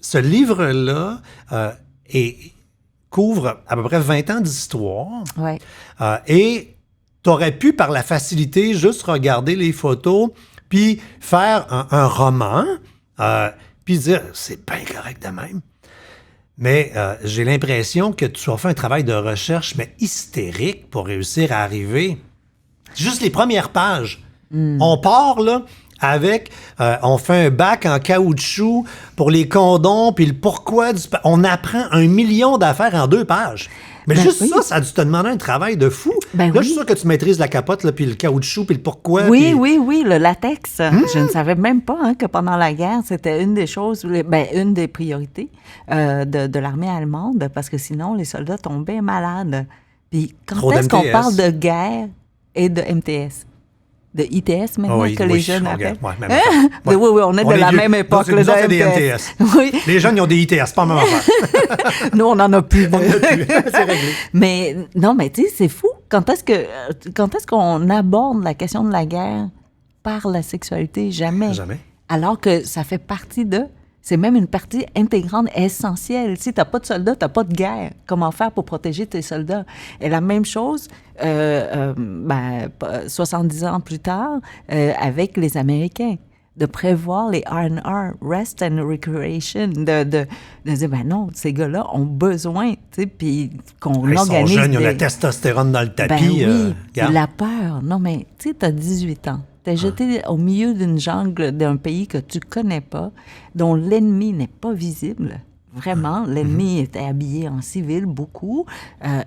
ce livre-là couvre à peu près 20 ans d'histoire. Ouais. Et tu aurais pu, par la facilité, juste regarder les photos, puis faire un roman, puis dire, c'est bien correct de même. Mais j'ai l'impression que tu as fait un travail de recherche, mais hystérique, pour réussir à arriver. Juste les premières pages. On part, là, avec... on fait un bac en caoutchouc pour les condoms, puis le pourquoi du... On apprend 1 million d'affaires en 2 pages. Mais juste ça a dû te demander un travail de fou. Là, je suis sûr que tu maîtrises la capote, là, puis le caoutchouc, puis le pourquoi. Oui, le latex. Je ne savais même pas que pendant la guerre, c'était une des choses, une des priorités de l'armée allemande, parce que sinon, les soldats tombaient malades. Puis quand est-ce qu'on parle de guerre et de MTS? De ITS maintenant que les jeunes appellent. Oui, on est de la même époque. Nous autres, des MTS. Oui. Les jeunes, ils ont des ITS, pas la même affaire. Nous, on n'en a plus. C'est réglé. Mais non, mais tu sais, c'est fou. Quand est-ce qu'on aborde la question de la guerre par la sexualité? Jamais. Jamais. Alors que ça fait partie de... C'est même une partie intégrante, essentielle. Si tu n'as pas de soldats, tu n'as pas de guerre. Comment faire pour protéger tes soldats? Et la même chose, 70 ans plus tard, avec les Américains, de prévoir les R&R, Rest and Recreation, de dire, ben non, ces gars-là ont besoin, tu sais, puis qu'on organise... Ils sont jeunes, ils ont la testostérone dans le tapis. Ben oui, puis la peur. Non, mais tu sais, tu as 18 ans. T'es jeté au milieu d'une jungle d'un pays que tu connais pas, dont l'ennemi n'est pas visible. Vraiment, l'ennemi était habillé en civil, beaucoup,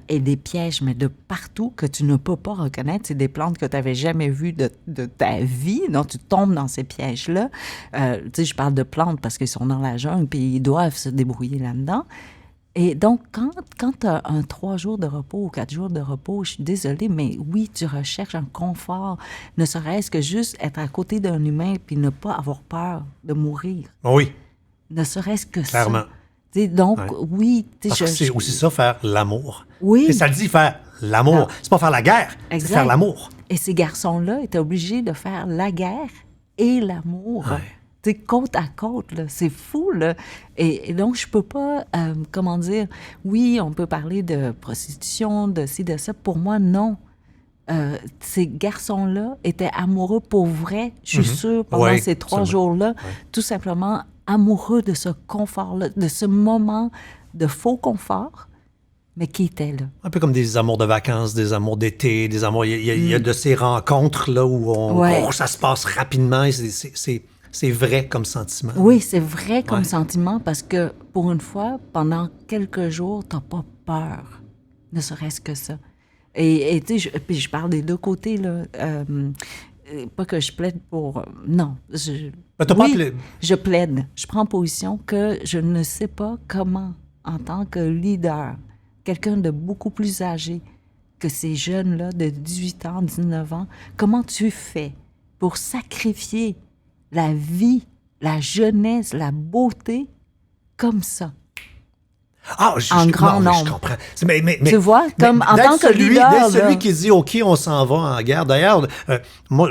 et des pièges, mais de partout, que tu ne peux pas reconnaître. C'est des plantes que tu n'avais jamais vues de ta vie, donc tu tombes dans ces pièges-là. Tu sais, je parle de plantes parce qu'ils sont dans la jungle, puis ils doivent se débrouiller là-dedans. Et donc, quand tu as un 3 jours de repos ou 4 jours de repos, je suis désolée, mais oui, tu recherches un confort, ne serait-ce que juste être à côté d'un humain puis ne pas avoir peur de mourir. Oui. Ne serait-ce que clairement. ça. T'sais, donc, oui. Parce que c'est aussi ça, faire l'amour. Oui. Et ça le dit, faire l'amour. Non. C'est pas faire la guerre, c'est faire l'amour. Et ces garçons-là étaient obligés de faire la guerre et l'amour. Ouais. T'sais, côte à côte, là. C'est fou, là. Et donc, je peux pas, comment dire, oui, on peut parler de prostitution, de ci, de ça. Pour moi, non. Ces garçons-là étaient amoureux pour vrai, je suis sûre, pendant ces 3 jours-là, tout simplement amoureux de ce confort-là, de ce moment de faux confort, mais qui était là. Un peu comme des amours de vacances, des amours d'été, des amours... Il y a de ces rencontres-là où ça se passe rapidement et c'est vrai comme sentiment. Oui, c'est vrai comme sentiment parce que, pour une fois, pendant quelques jours, t'as pas peur, ne serait-ce que ça. Et tu sais, puis je parle des deux côtés, là. Pas que je plaide pour... non, je plaide. Je prends position que je ne sais pas comment, en tant que leader, quelqu'un de beaucoup plus âgé que ces jeunes-là de 18 ans, 19 ans, comment tu fais pour sacrifier la vie, la jeunesse, la beauté comme ça? En grand nombre. Je comprends. Mais, tu vois, comme en tant que leader... D'être celui qui dit, OK, on s'en va en guerre. D'ailleurs, moi,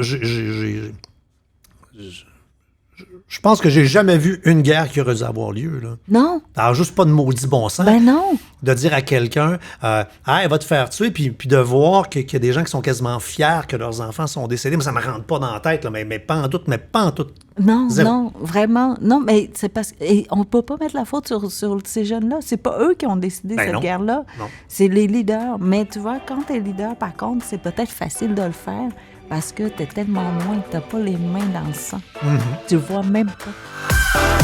je pense que j'ai jamais vu une guerre qui aurait dû avoir lieu. Là. Non. Alors, juste pas de maudit bon sens. Ben non. De dire à quelqu'un, elle va te faire tuer, puis de voir qu'il y a des gens qui sont quasiment fiers que leurs enfants sont décédés. Mais ça me rentre pas dans la tête, là, mais pas en tout. Non, Zéro. non, vraiment. Non, mais c'est parce qu'on peut pas mettre la faute sur ces jeunes-là. C'est pas eux qui ont décidé cette guerre-là. Non. C'est les leaders. Mais tu vois, quand t'es leader, par contre, c'est peut-être facile de le faire parce que t'es tellement loin que t'as pas les mains dans le sang. Tu le vois même pas.